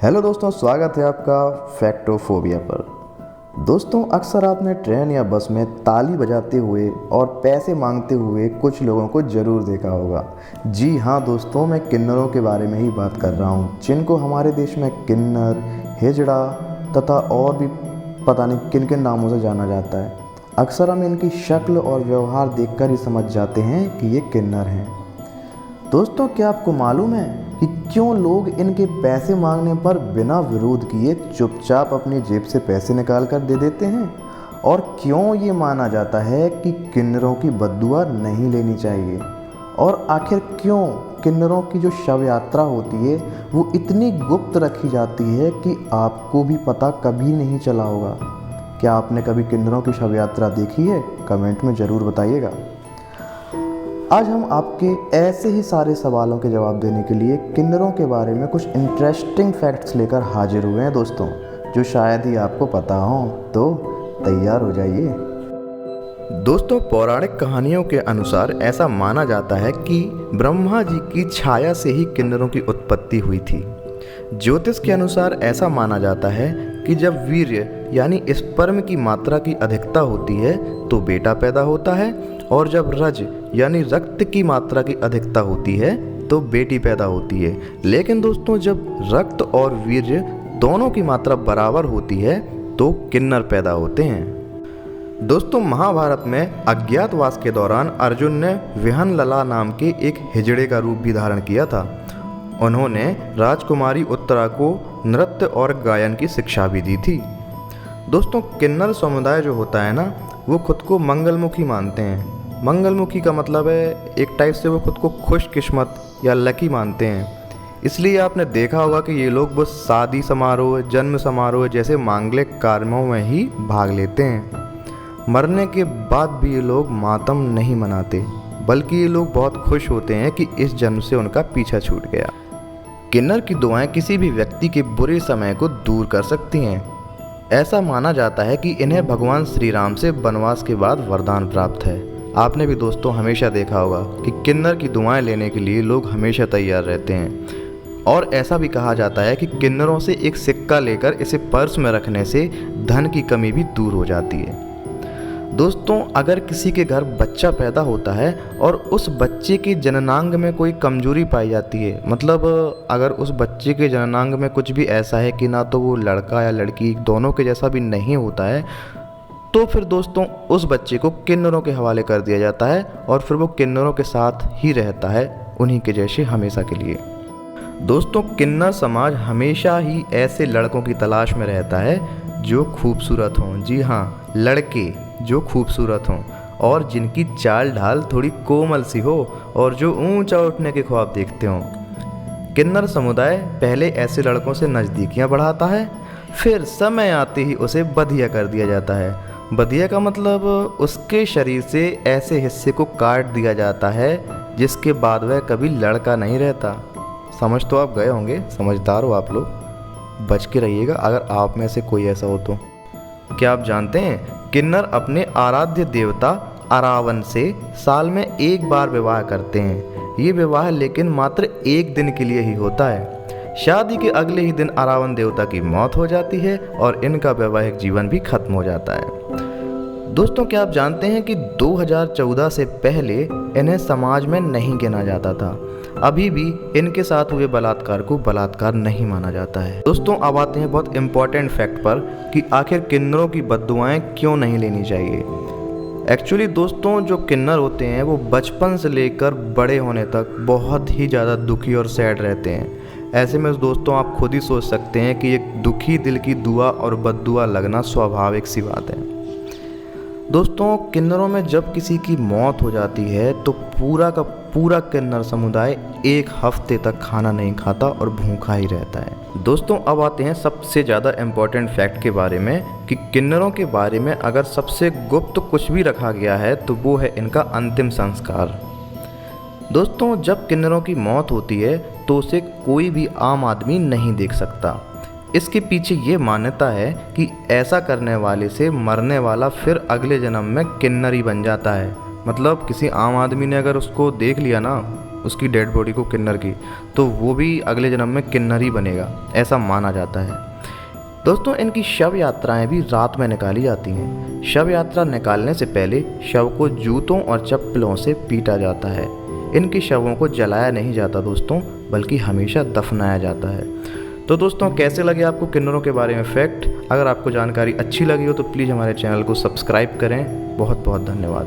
Hello दोस्तों, स्वागत है आपका फैक्टोफोबिया पर। दोस्तों, अक्सर आपने ट्रेन या बस में ताली बजाते हुए और पैसे मांगते हुए कुछ लोगों को ज़रूर देखा होगा। जी हाँ दोस्तों, मैं किन्नरों के बारे में ही बात कर रहा हूँ, जिनको हमारे देश में किन्नर, हिजड़ा तथा और भी पता नहीं किन किन नामों से जाना जाता है। अक्सर हम इनकी शक्ल और व्यवहार देखकर ही समझ जाते हैं कि ये किन्नर हैं। दोस्तों, क्या आपको मालूम है कि क्यों लोग इनके पैसे मांगने पर बिना विरोध किए चुपचाप अपनी जेब से पैसे निकाल कर दे देते हैं? और क्यों ये माना जाता है कि किन्नरों की बद्दुआ नहीं लेनी चाहिए? और आखिर क्यों किन्नरों की जो शव यात्रा होती है वो इतनी गुप्त रखी जाती है कि आपको भी पता कभी नहीं चला होगा? क्या आपने कभी किन्नरों की शव यात्रा देखी है? कमेंट में ज़रूर बताइएगा। आज हम आपके ऐसे ही सारे सवालों के जवाब देने के लिए किन्नरों के बारे में कुछ इंटरेस्टिंग फैक्ट्स लेकर हाजिर हुए हैं दोस्तों, जो शायद ही आपको पता हो। तो तैयार हो जाइए। दोस्तों, पौराणिक कहानियों के अनुसार ऐसा माना जाता है कि ब्रह्मा जी की छाया से ही किन्नरों की उत्पत्ति हुई थी। ज्योतिष के अनुसार ऐसा माना जाता है कि जब वीर्य यानी स्पर्म की मात्रा की अधिकता होती है तो बेटा पैदा होता है, और जब रज यानी रक्त की मात्रा की अधिकता होती है तो बेटी पैदा होती है। लेकिन दोस्तों, जब रक्त और वीर्य दोनों की मात्रा बराबर होती है तो किन्नर पैदा होते हैं। दोस्तों, महाभारत में अज्ञातवास के दौरान अर्जुन ने विहंगलला नाम के एक हिजड़े का रूप भी धारण किया था। उन्होंने राजकुमारी उत्तरा को नृत्य और गायन की शिक्षा भी दी थी। दोस्तों, किन्नर समुदाय जो होता है ना, वो खुद को मंगलमुखी मानते हैं। मंगलमुखी का मतलब है एक टाइप से वो खुद को खुशकिस्मत या लकी मानते हैं। इसलिए आपने देखा होगा कि ये लोग बस शादी समारोह, जन्म समारोह जैसे मांगलिक कार्यों में ही भाग लेते हैं। मरने के बाद भी ये लोग मातम नहीं मनाते, बल्कि ये लोग बहुत खुश होते हैं कि इस जन्म से उनका पीछा छूट गया। किन्नर की दुआएं किसी भी व्यक्ति के बुरे समय को दूर कर सकती हैं। ऐसा माना जाता है कि इन्हें भगवान श्री राम से वनवास के बाद वरदान प्राप्त है। आपने भी दोस्तों हमेशा देखा होगा कि किन्नर की दुआएं लेने के लिए लोग हमेशा तैयार रहते हैं। और ऐसा भी कहा जाता है कि किन्नरों से एक सिक्का लेकर इसे पर्स में रखने से धन की कमी भी दूर हो जाती है। दोस्तों, अगर किसी के घर बच्चा पैदा होता है और उस बच्चे के जननांग में कोई कमजोरी पाई जाती है, मतलब अगर उस बच्चे के जननांग में कुछ भी ऐसा है कि ना तो वो लड़का या लड़की दोनों के जैसा भी नहीं होता है, तो फिर दोस्तों उस बच्चे को किन्नरों के हवाले कर दिया जाता है और फिर वो किन्नरों के साथ ही रहता है, उन्हीं के जैसे हमेशा के लिए। दोस्तों, किन्नर समाज हमेशा ही ऐसे लड़कों की तलाश में रहता है जो खूबसूरत हों। जी हाँ, लड़के जो खूबसूरत हों और जिनकी चाल ढाल थोड़ी कोमल सी हो और जो ऊंचा उठने के ख्वाब देखते हों। किन्नर समुदाय पहले ऐसे लड़कों से नज़दीकियां बढ़ाता है, फिर समय आते ही उसे बधिया कर दिया जाता है। बधिया का मतलब उसके शरीर से ऐसे हिस्से को काट दिया जाता है जिसके बाद वह कभी लड़का नहीं रहता। समझ तो आप गए होंगे, समझदार हो आप लोग, बच के रहिएगा अगर आप में से कोई ऐसा हो तो। क्या आप जानते हैं, किन्नर अपने आराध्य देवता अरावन से साल में एक बार विवाह करते हैं। ये विवाह लेकिन मात्र एक दिन के लिए ही होता है। शादी के अगले ही दिन अरावन देवता की मौत हो जाती है और इनका वैवाहिक जीवन भी खत्म हो जाता है। दोस्तों, क्या आप जानते हैं कि 2014 से पहले इन्हें समाज में नहीं गिना जाता था। अभी भी इनके साथ हुए बलात्कार को बलात्कार नहीं माना जाता है। दोस्तों, अब आते हैं बहुत इंपॉर्टेंट फैक्ट पर कि आखिर किन्नरों की बद्दुआएं क्यों नहीं लेनी चाहिए। एक्चुअली दोस्तों, जो किन्नर होते हैं वो बचपन से लेकर बड़े होने तक बहुत ही ज़्यादा दुखी और सैड रहते हैं। ऐसे में दोस्तों आप खुद ही सोच सकते हैं कि एक दुखी दिल की दुआ और बद्दुआ लगना स्वाभाविक सी बात है। दोस्तों, किन्नरों में जब किसी की मौत हो जाती है तो पूरा का पूरा किन्नर समुदाय एक हफ्ते तक खाना नहीं खाता और भूखा ही रहता है। दोस्तों, अब आते हैं सबसे ज़्यादा इम्पोर्टेंट फैक्ट के बारे में कि किन्नरों के बारे में अगर सबसे गुप्त कुछ भी रखा गया है तो वो है इनका अंतिम संस्कार। दोस्तों, जब किन्नरों की मौत होती है तो उसे कोई भी आम आदमी नहीं देख सकता। इसके पीछे ये मान्यता है कि ऐसा करने वाले से मरने वाला फिर अगले जन्म में किन्नर ही बन जाता है। मतलब किसी आम आदमी ने अगर उसको देख लिया ना उसकी डेड बॉडी को किन्नर की, तो वो भी अगले जन्म में किन्नर ही बनेगा, ऐसा माना जाता है। दोस्तों, इनकी शव यात्राएं भी रात में निकाली जाती हैं। शव यात्रा निकालने से पहले शव को जूतों और चप्पलों से पीटा जाता है। इनके शवों को जलाया नहीं जाता दोस्तों, बल्कि हमेशा दफनाया जाता है। तो दोस्तों, कैसे लगे आपको किन्नरों के बारे में फैक्ट? अगर आपको जानकारी अच्छी लगी हो तो प्लीज़ हमारे चैनल को सब्सक्राइब करें। बहुत बहुत धन्यवाद।